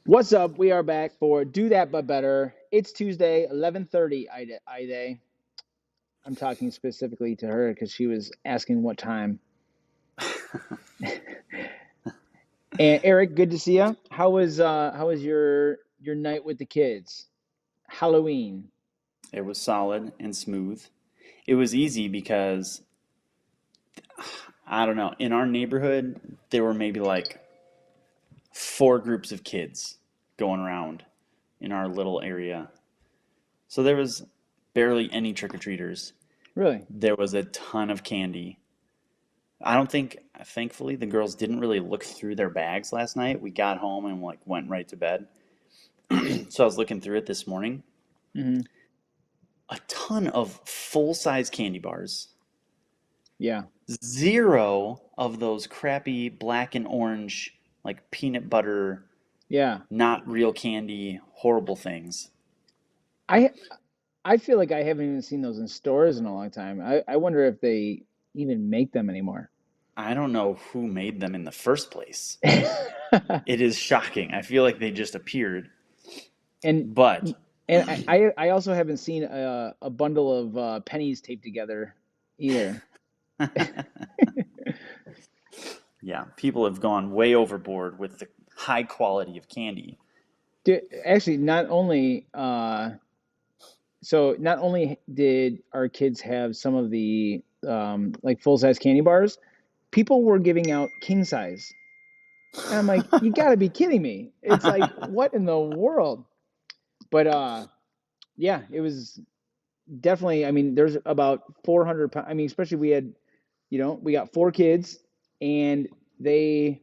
What's up? We are back for Do That But Better. It's Tuesday, 11:30, Ida. I'm talking specifically to her because she was asking what time. And Eric, good to see you. How was your night with the kids? Halloween. It was solid and smooth. It was easy because I don't know, in our neighborhood, there were maybe like four groups of kids going around in our little area. So there was barely any trick-or-treaters. Really? There was a ton of candy. I don't think, thankfully, the girls didn't really look through their bags last night. We got home and like went right to bed. So I was looking through it this morning. Hmm. A ton of full-size candy bars. Yeah. Zero of those crappy black and orange, like peanut butter, Yeah. not real candy, horrible things. I I feel like I haven't even seen those in stores in a long time. I wonder if they even make them anymore. I don't know who made them in the first place. It is shocking. I feel like they just appeared. And But and I also haven't seen a bundle of pennies taped together either. yeah, people have gone way overboard with the high quality of candy. Actually, not only did our kids have some of the like full size candy bars, people were giving out king size, and I'm like, you got to be kidding me! It's like, what in the world? But yeah, it was definitely. I mean, there's about 400 pounds. I mean, especially we got four kids, and they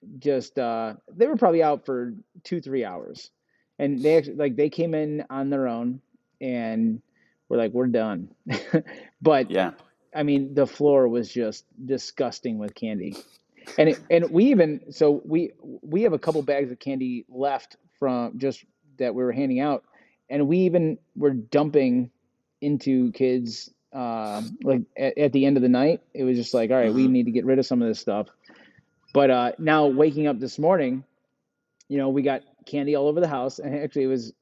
they were probably out for 2 3 hours, and they actually like they came in on their own, and we're like, we're done. But Yeah. I mean, the floor was just disgusting with candy. And we even so we have a couple bags of candy left from just that we were handing out, and we even were dumping into kids like at the end of the night. It was just like, all right, we Hmm. need to get rid of some of this stuff. But now waking up this morning, we got candy all over the house, and actually it was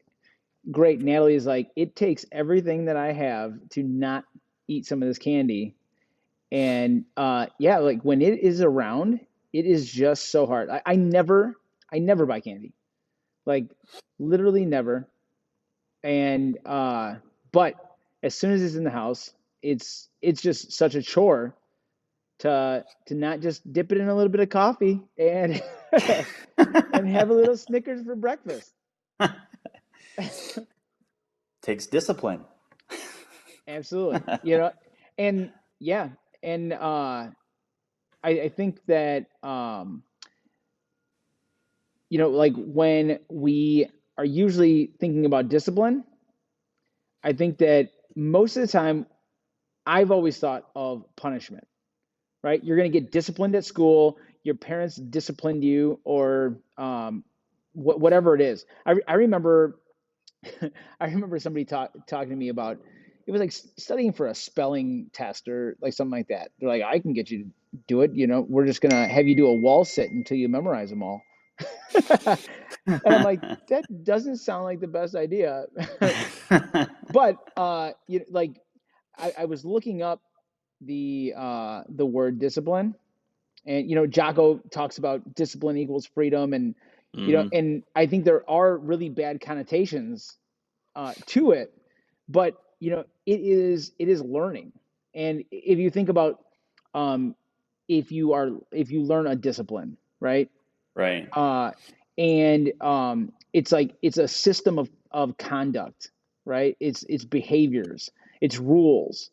great. Natalie is like, it takes everything that I have to not eat some of this candy, and yeah, like when it is around, it is just so hard. I never buy candy, like literally never. And but as soon as it's in the house, it's just such a chore to not just dip it in a little bit of coffee and and have a little Snickers for breakfast. Takes discipline. Absolutely. And yeah, and I think that like when we are usually thinking about discipline, I think that most of the time I've always thought of punishment, right? You're going to get disciplined at school, your parents disciplined you, or whatever it is. I remember I remember somebody talking to me about it was like studying for a spelling test or like something like that. They're like, I can get you to do it. We're just gonna have you do a wall sit until you memorize them all. And I'm like, that doesn't sound like the best idea. But like I was looking up the word discipline, and Jocko talks about discipline equals freedom, and Hmm. and I think there are really bad connotations to it, but it is learning. And if you think about um, if you learn a discipline, right? Right. uh, and it's like it's a system of conduct, right? It's behaviors, it's rules,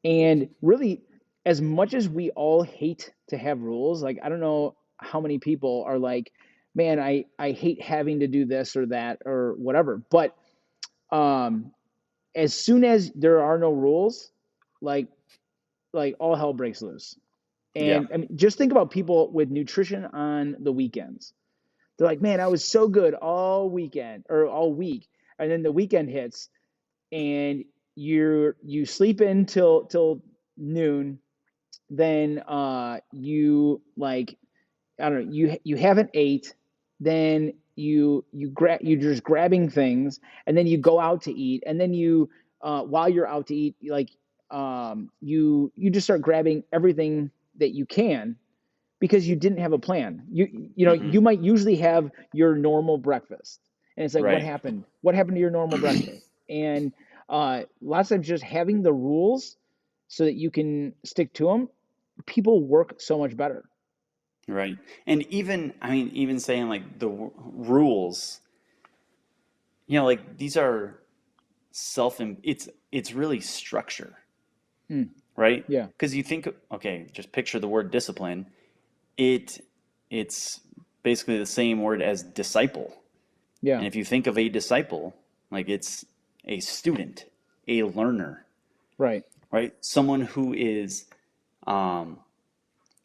and really, as much as we all hate to have rules, like I don't know how many people are like, man, I hate having to do this or that or whatever. But um, as soon as there are no rules, like all hell breaks loose. Yeah. And I mean, just think about people with nutrition on the weekends. They're like, man, I was so good all weekend or all week, and then the weekend hits, and you sleep in till noon. Then you like, I don't know, you haven't ate. Then you're just grabbing things, and then you go out to eat, and then you while you're out to eat, like you just start grabbing everything that you can because you didn't have a plan. Hmm. You might usually have your normal breakfast, and it's like, what Right. happened? What happened to your normal breakfast? And lots of just having the rules so that you can stick to them, people work so much better. Right. And even, I mean, even saying like the rules, like these are it's really structure, Mm, right? yeah, Because you think, okay, just picture the word discipline. It it's basically the same word as disciple. yeah, And if you think of a disciple, like it's a student, a learner, right, right? Someone who is um,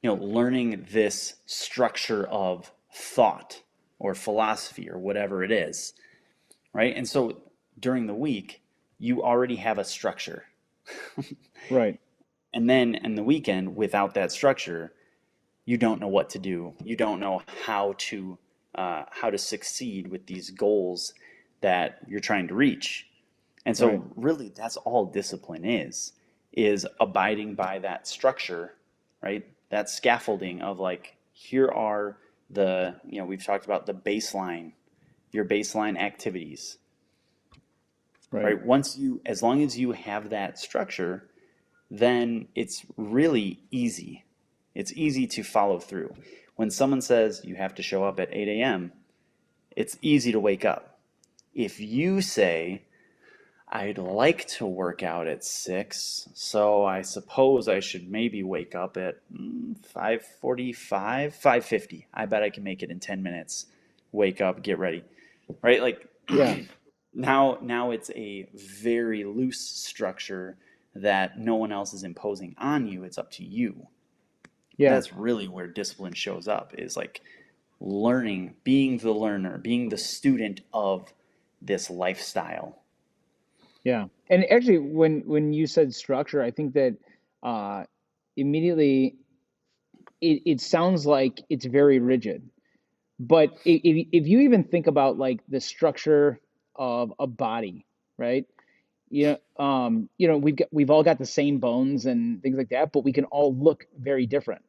learning this structure of thought or philosophy or whatever it is, right? And so during the week, you already have a structure. right, And then in the weekend, without that structure, you don't know what to do. You don't know how to succeed with these goals that you're trying to reach. And right. so really that's all discipline is abiding by that structure, right? That scaffolding of like here are we've talked about the baseline, your baseline activities, Right. right? As long as you have that structure, then it's really easy. It's easy to follow through. When someone says you have to show up at 8 a.m., it's easy to wake up. If you say, I'd like to work out at 6, so I suppose I should maybe wake up at 5:45, 5:50. I bet I can make it in 10 minutes. Wake up, get ready. Right? Like Yeah, now it's a very loose structure that no one else is imposing on you. It's up to you. yeah, That's really where discipline shows up is like learning, being the learner, being the student of this lifestyle. yeah. And actually, when you said structure, I think that uh, immediately it sounds like it's very rigid. But if you even think about like the structure of a body, right? We've all got the same bones and things like that, but we can all look very different.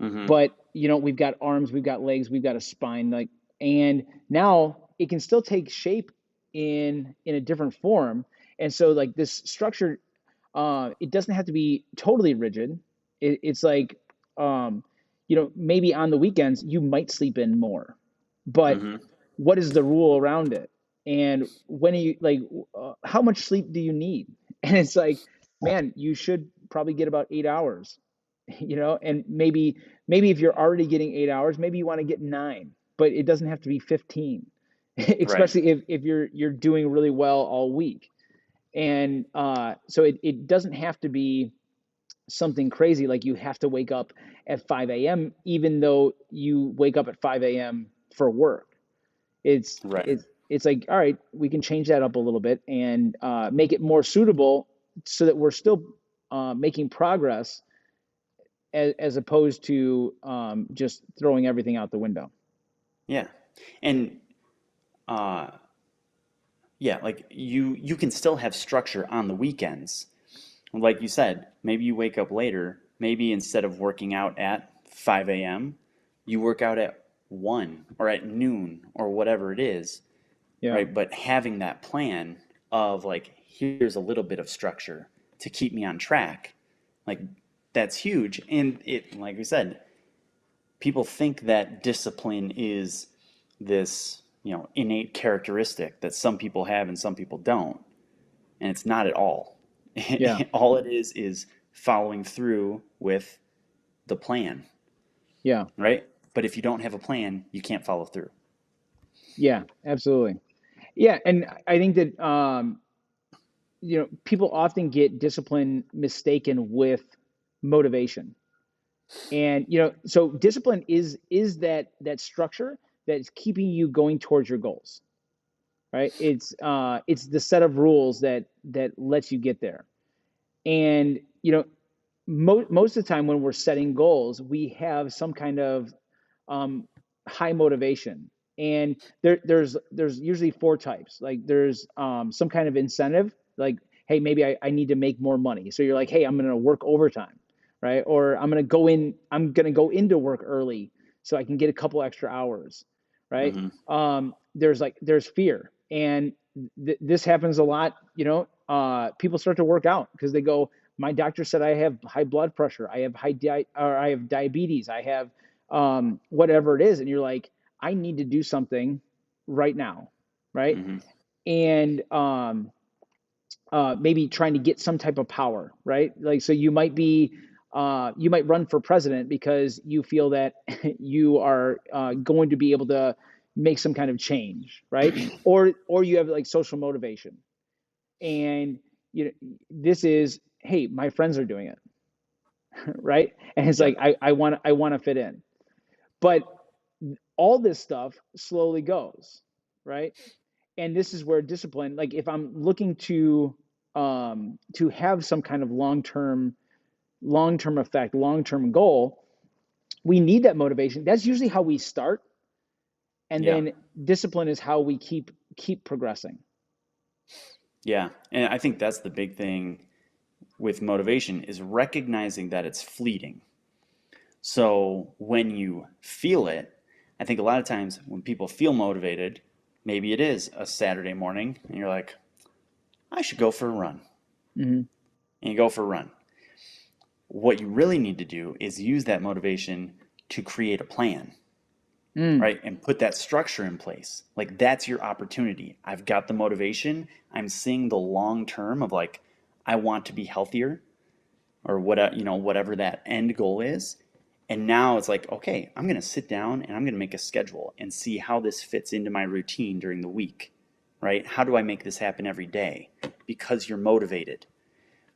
Hmm. But we've got arms, we've got legs, we've got a spine, like, and now it can still take shape in a different form. And so like this structure, it doesn't have to be totally rigid. It's like, um, maybe on the weekends you might sleep in more, but Hmm. what is the rule around it? And when are you like, how much sleep do you need? And it's like, man, you should probably get about 8 hours, and maybe if you're already getting 8 hours, maybe you want to get 9, but it doesn't have to be 15, Right. especially if you're doing really well all week. And so it doesn't have to be something crazy like you have to wake up at 5 a.m. even though you wake up at 5 a.m. for work. It's Right. it's like, all right, we can change that up a little bit and make it more suitable so that we're still making progress as opposed to just throwing everything out the window. Yeah. And uh yeah, like you can still have structure on the weekends. Like you said, maybe you wake up later, maybe instead of working out at 5 a.m., you work out at 1 or at noon or whatever it is, Yeah, right? But having that plan of like, here's a little bit of structure to keep me on track, like that's huge. And it, like we said, people think that discipline is this, innate characteristic that some people have and some people don't. And it's not at all. yeah, All it is following through with the plan, yeah, right? But if you don't have a plan, you can't follow through. yeah, absolutely. Yeah, and I think that people often get discipline mistaken with motivation. And so discipline is that structure that's keeping you going towards your goals, right? It's the set of rules that lets you get there. And most of the time when we're setting goals, we have some kind of um, high motivation. And there's usually four types. Like there's some kind of incentive, like, hey, maybe I need to make more money. So you're like, hey, I'm gonna work overtime, right? Or I'm gonna go into work early so I can get a couple extra hours, right? Mm-hmm. There's fear, and this happens a lot. People start to work out because they go, my doctor said I have high blood pressure, I have or I have diabetes, I have whatever it is, and you're like, I need to do something right now, right? Mm-hmm. And maybe trying to get some type of power, right? Like, so you might run for president because you feel that you are going to be able to make some kind of change, right? Or you have like social motivation, and this is, hey, my friends are doing it, right? And it's like Yep. I want to fit in, but all this stuff slowly goes, right? And this is where discipline, like if I'm looking to have some kind of long term effect, long-term goal, we need that motivation. That's usually how we start, and Yeah. then discipline is how we keep progressing. Yeah. And I think that's the big thing with motivation is recognizing that it's fleeting. So when you feel it, I think a lot of times when people feel motivated, maybe it is a Saturday morning and you're like, I should go for a run. Hmm. And you go for a run. What you really need to do is use that motivation to create a plan, Mm. right? And put that structure in place. Like that's your opportunity. I've got the motivation. I'm seeing the long term of like, I want to be healthier or whatever that end goal is. And now it's like, okay, I'm going to sit down and I'm going to make a schedule and see how this fits into my routine during the week, right? How do I make this happen every day? Because you're motivated.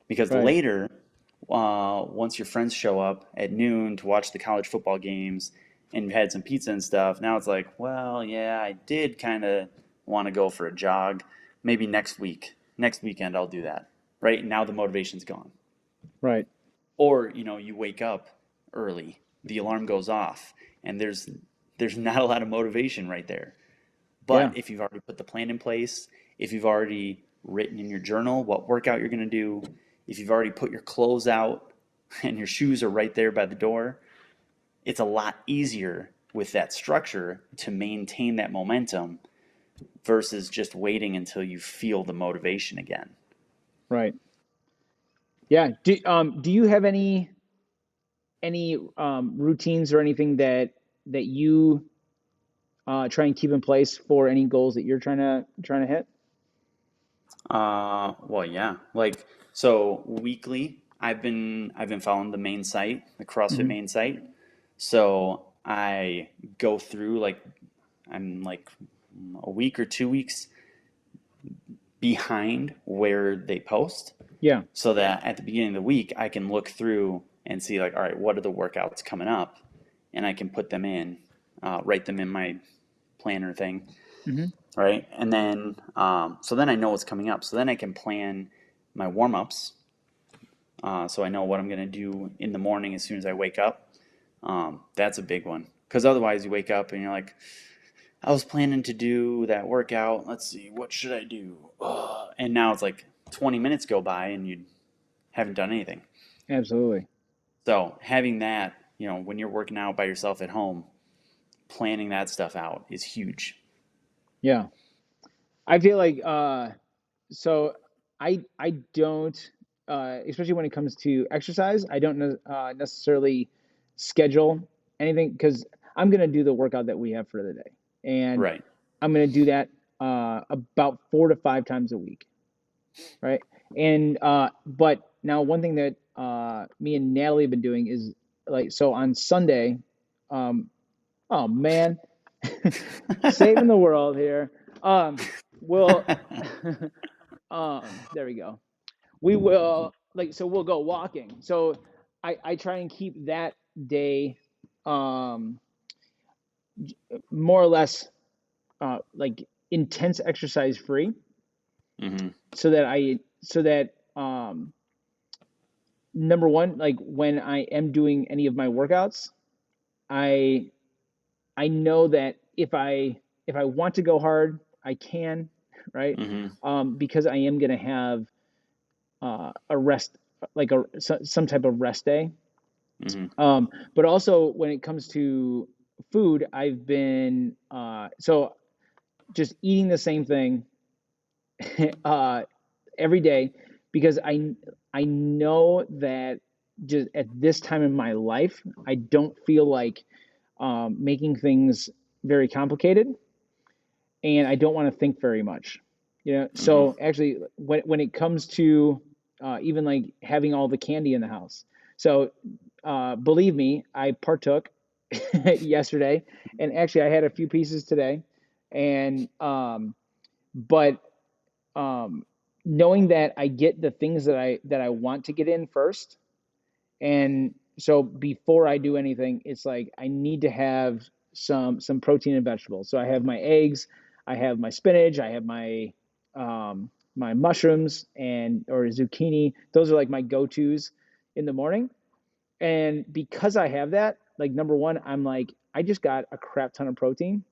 Because Right. later, once your friends show up at noon to watch the college football games and you've had some pizza and stuff, now it's like, well, yeah, I did kind of want to go for a jog. Maybe next weekend I'll do that. Right now the motivation's gone. Right. Or you wake up early, the alarm goes off, and there's not a lot of motivation right there. But Yeah. if you've already put the plan in place, if you've already written in your journal what workout you're going to do, if you've already put your clothes out and your shoes are right there by the door, it's a lot easier with that structure to maintain that momentum versus just waiting until you feel the motivation again. Right. Yeah. Do you have any routines or anything that you try and keep in place for any goals that you're trying to hit? Well, yeah. Like so weekly, I've been following the main site, the CrossFit Hmm. main site. So I go through like I'm like a week or 2 weeks behind where they post, Yeah. so that at the beginning of the week I can look through and see like, all right, what are the workouts coming up, and I can put them in, write them in my planner thing, Hmm. right? And then so then I know what's coming up. So then I can plan my warm ups. So I know what I'm gonna do in the morning as soon as I wake up. That's a big one because otherwise you wake up and you're like, I was planning to do that workout. Let's see, what should I do? And now it's like 20 minutes go by and you haven't done anything. Absolutely. So having that, when you're working out by yourself at home, planning that stuff out is huge. Yeah. I feel like so I don't especially when it comes to exercise, I don't necessarily schedule anything because I'm gonna do the workout that we have for the day, and Right. I'm gonna do that about 4 to 5 times a week, right? And but now one thing that me and Natalie have been doing is, like, so on Sunday, um, oh man, saving the world here. We'll there we go. We will, like, so we'll go walking. So I try and keep that day um more or less like intense exercise free, Hmm. so that number one, like when I am doing any of my workouts, I I know that if I if I want to go hard, I can, right? Mm-hmm. Because I am gonna have a rest, like some type of rest day. Mm-hmm. But also when it comes to food, I've been so just eating the same thing uh, every day because I know that just at this time in my life, I don't feel like making things very complicated, and I don't want to think very much. Mm-hmm. So actually, when it comes to even like having all the candy in the house, so believe me, I partook yesterday, and actually I had a few pieces today, and but um, knowing that I get the things that I want to get in first, and so before I do anything, it's like I need to have some protein and vegetables. So I have my eggs, I have my spinach, I have my mushrooms and or zucchini. Those are like my go-tos in the morning. And because I have that, like number one, I'm like, I just got a crap ton of protein.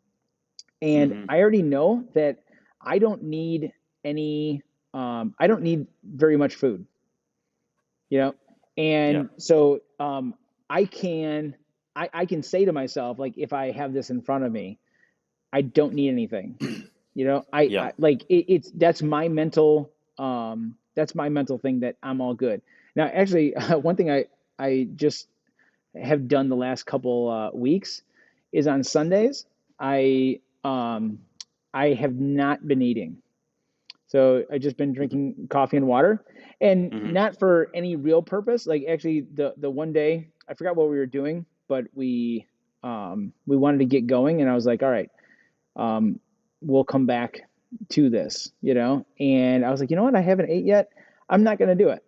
And Mm-hmm. I already know that I don't need any, I don't need very much food, you know? Yeah. And so I can, I can say to myself, like, if I have this in front of me, I don't need anything, Yeah. I like it's that's my mental thing that I'm all good. Now, actually, one thing I just have done the last couple weeks is on Sundays. I um, I have not been eating, so I just been drinking coffee and water, and Mm-hmm. not for any real purpose. Like actually, the one day I forgot what we were doing, but we wanted to get going, and I was like, all right, um, we'll come back to this, And I was like, you know what? I haven't ate yet. I'm not gonna do it.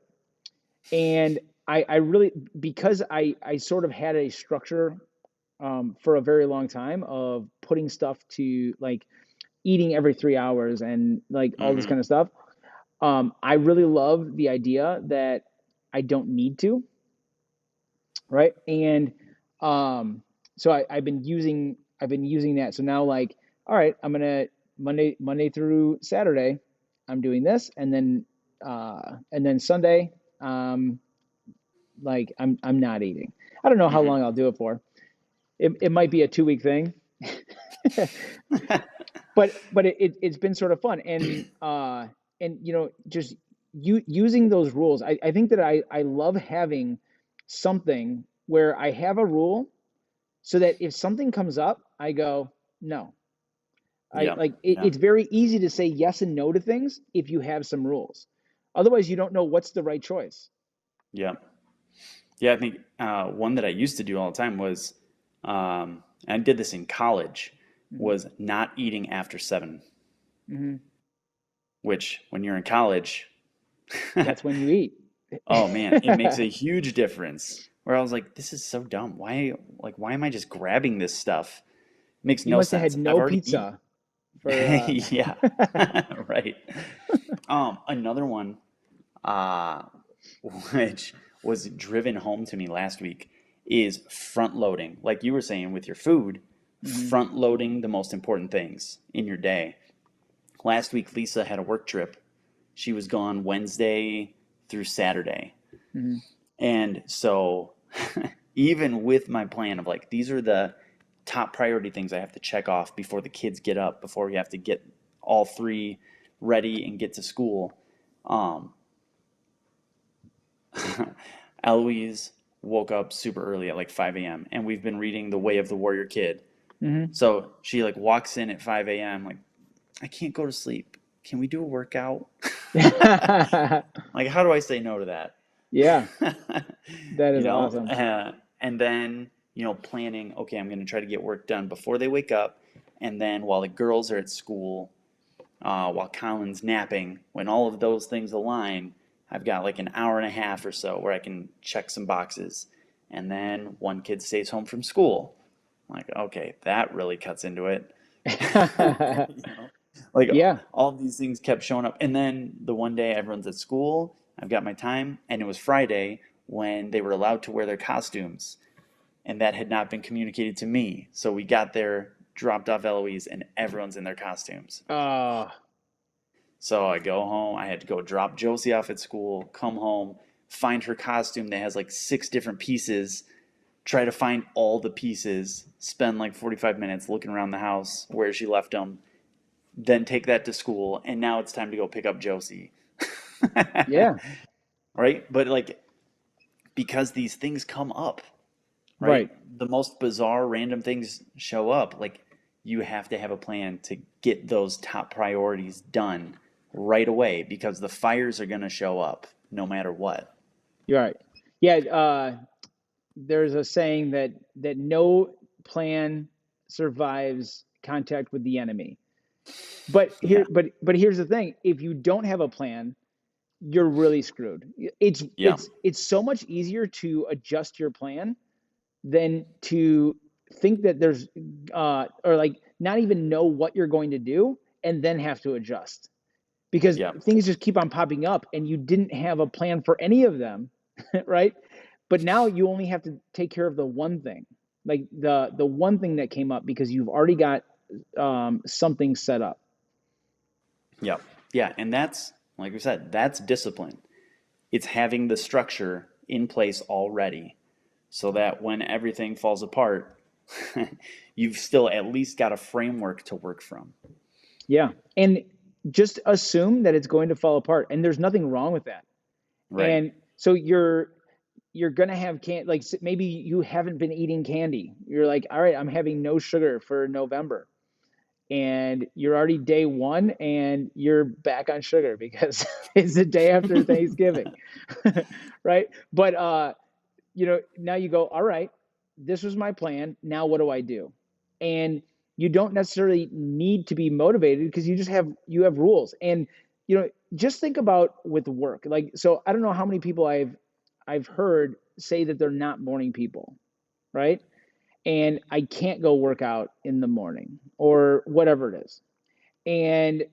And I really because I sort of had a structure for a very long time of putting stuff to like eating every 3 hours and like all this Mm-hmm. kind of stuff. I really love the idea that I don't need to, right? And so I've been using that. So now like, all right, I'm gonna Monday through Saturday, I'm doing this, and then Sunday, um, like I'm not eating. I don't know how Mm-hmm. long I'll do it for. It might be a 2 week thing, but it's been sort of fun and just using those rules. I think that I love having something where I have a rule so that if something comes up, I go no. I Yeah. like Yeah. it's very easy to say yes and no to things if you have some rules. Otherwise, you don't know what's the right choice. Yeah. Yeah. I think one that I used to do all the time was, and I did this in college, Hmm. was not eating after 7, Hmm. which when you're in college, That's when you eat. oh man, it makes a huge difference. Where I was like, this is so dumb. Why am I just grabbing this stuff? Makes You no must have had sense. I've no already eaten. pizza for Yeah. Right. Another one, uh, which was driven home to me last week is front loading. Like you were saying with your food, hmm. front loading the most important things in your day. Last week, Lisa had a work trip. She was gone Wednesday through Saturday. Hmm. And so, even with my plan of like, these are the top priority things I have to check off before the kids get up, before we have to get all three ready and get to school. Um, Eloise woke up super early at like 5 a.m. and we've been reading The Way of the Warrior Kid. Hmm. So she like walks in at 5 a.m. like, I can't go to sleep. Can we do a workout? Like, how do I say no to that? Yeah, that You is know, awesome. and then, planning, okay, I'm going to try to get work done before they wake up. And then while the girls are at school, while Colin's napping, when all of those things align, I've got like an hour and a half or so where I can check some boxes. And then one kid stays home from school. I'm like, okay, that really cuts into it. You know? Like Yeah. all of these things kept showing up. And then the one day everyone's at school, I've got my time, and it was Friday when they were allowed to wear their costumes. And that had not been communicated to me. So we got there dropped off Eloise, and everyone's in their costumes. Uh, So I go home. I had to go drop Josie off at school, come home, find her costume that has like 6 different pieces, try to find all the pieces, spend like 45 minutes looking around the house where she left them, then take that to school, and now it's time to go pick up Josie. yeah, Right? But like, because these things come up, right? right. The most bizarre, random things show up. Like, you have to have a plan to get those top priorities done right away because the fires are going to show up no matter what. You're right. Yeah. There's a saying that no plan survives contact with the enemy. But Yeah. here's the thing: if you don't have a plan, you're really screwed. Yeah. It's so much easier to adjust your plan than to think that there's or like not even know what you're going to do and then have to adjust because Yeah. things just keep on popping up and you didn't have a plan for any of them, right? But now you only have to take care of the one thing, like the one thing that came up because you've already got something set up. Yeah. Yeah. And that's, like we said, that's discipline. It's having the structure in place already so that when everything falls apart, you've still at least got a framework to work from. Yeah, and just assume that it's going to fall apart, and there's nothing wrong with that. Right. And so you're gonna have like maybe you haven't been eating candy. You're like, all right, I'm having no sugar for November, and you're already day one, and you're back on sugar because it's the day after Thanksgiving, right? But now you go, all right, this was my plan. Now what do I do? And you don't necessarily need to be motivated because you have rules. And just think about with work. Like, so I don't know how many people I've heard say that they're not morning people, right? And I can't go work out in the morning or whatever it is. And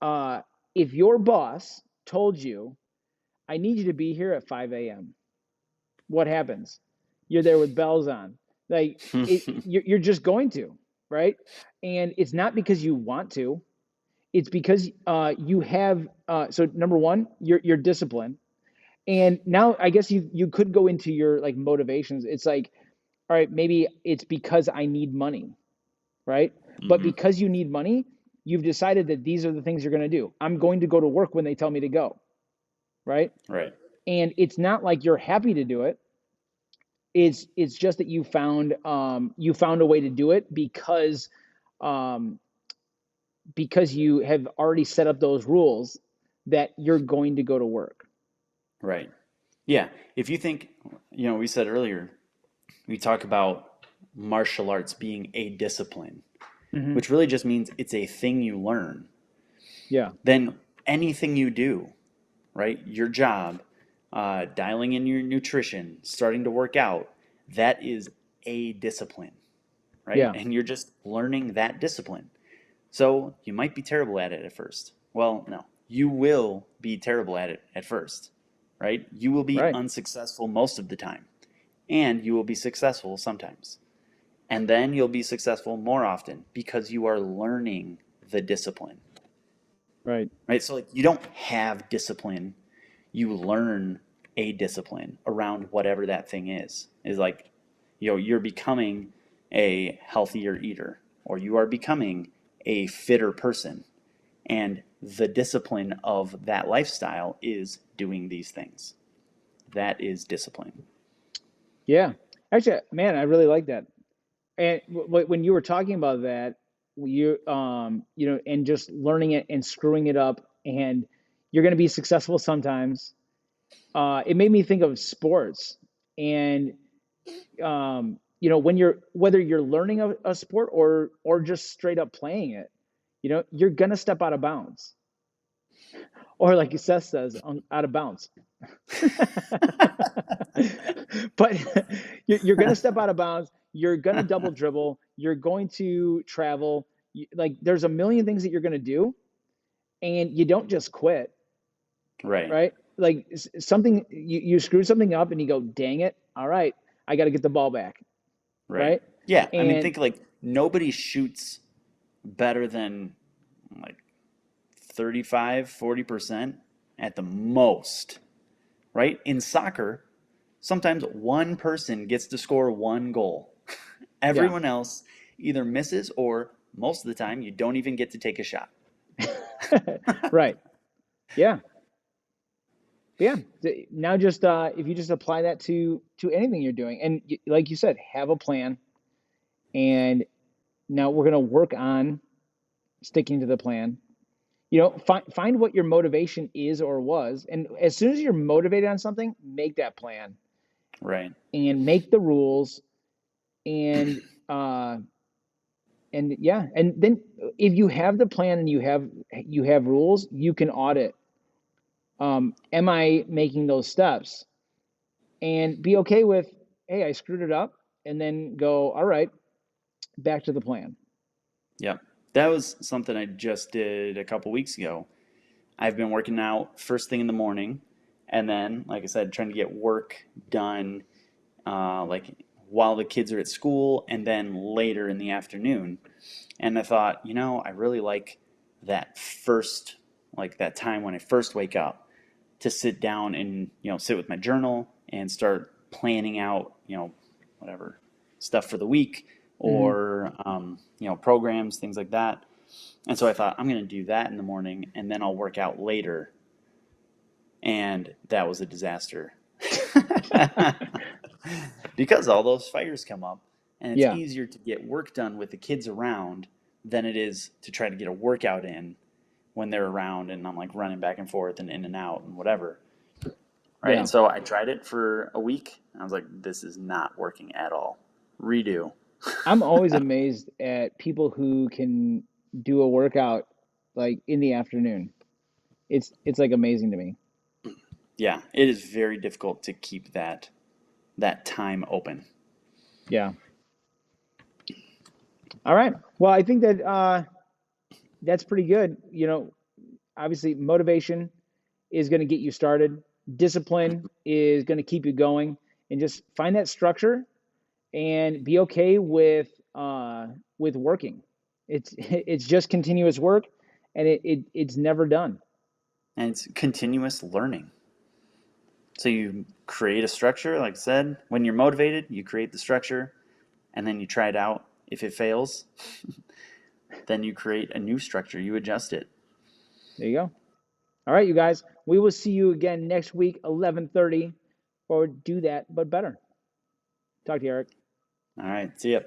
uh, if your boss told you, I need you to be here at 5 a.m., what happens? You're there with bells on. Like you're just going to, right? And it's not because you want to. It's because you have. So number one, you're disciplined, and now I guess you could go into your like motivations. It's like, all right, maybe it's because I need money, right? But Hmm. because you need money, you've decided that these are the things you're going to do. I'm going to go to work when they tell me to go, right? Right. And it's not like you're happy to do it. It's just that you found a way to do it um, because you have already set up those rules that you're going to go to work. Right. Yeah. If you think, we said earlier, we talk about martial arts being a discipline, Hmm. which really just means it's a thing you learn. Yeah. Then anything you do, right? Your job, dialing in your nutrition, starting to work out, that is a discipline, right? Yeah. And you're just learning that discipline. So you might be terrible at it at first. Well, no, you will be terrible at it at first, right? You will be Right. unsuccessful most of the time, and you will be successful sometimes. And then you'll be successful more often because you are learning the discipline, Right. right? So like you don't have discipline, you learn a discipline around whatever that thing is. Is like, you're becoming a healthier eater or you are becoming a fitter person. And the discipline of that lifestyle is doing these things. That is discipline. Yeah. Actually, man, I really like that. And when you were talking about that, and just learning it and screwing it up, and you're going to be successful sometimes. It made me think of sports, and when whether you're learning a sport or just straight up playing it, you're gonna step out of bounds, or like Seth says, out of bounds. But you're gonna step out of bounds. You're gonna double dribble. You're going to travel. Like there's a million things that you're gonna do, and you don't just quit, Right. right? Like you screw something up, and you go, "Dang it! All right, I got to get the ball back." Right. Right? Yeah, I mean, And think like nobody shoots better than like 35, 40% at the most, right? In soccer, sometimes one person gets to score one goal. yeah, Everyone else either misses or most of the time you don't even get to take a shot. right. Yeah. Yeah. Now just if you just apply that to anything you're doing, and like you said, have a plan, and now we're going to work on sticking to the plan. Find what your motivation is or was, and as soon as you're motivated on something, make that plan Right. and make the rules, and uh and yeah, and then if you have the plan and you have rules, you can audit. Am I making those steps? And be okay with, hey, I screwed it up, and then go, all right, back to the plan. Yep. That was something I just did a couple weeks ago. I've been working out first thing in the morning, and then, like I said, trying to get work done like while the kids are at school, and then later in the afternoon. And I thought, I really like that first, like that time when I first wake up to sit down and, sit with my journal and start planning out, whatever stuff for the week Hmm. or, programs, things like that. And so I thought, I'm going to do that in the morning and then I'll work out later. And that was a disaster. Because all those fires come up and it's Yeah, easier to get work done with the kids around than it is to try to get a workout in when they're around and I'm like running back and forth and in and out and whatever. Right. yeah. And so I tried it for a week. And I was like, this is not working at all. Redo. I'm always amazed at people who can do a workout like in the afternoon. It's like amazing to me. Yeah, it is very difficult to keep that time open. Yeah. All right. Well, I think that that's pretty good. Obviously, motivation is going to get you started. Discipline is going to keep you going, and just find that structure and be okay with working. It's just continuous work, and it's never done. And it's continuous learning. So you create a structure, like I said, when you're motivated, you create the structure and then you try it out. If it fails, then you create a new structure, you adjust it. There you go. All right, you guys. We will see you again next week, 11:30, or do that, but better. Talk to you, Eric. All right, see ya.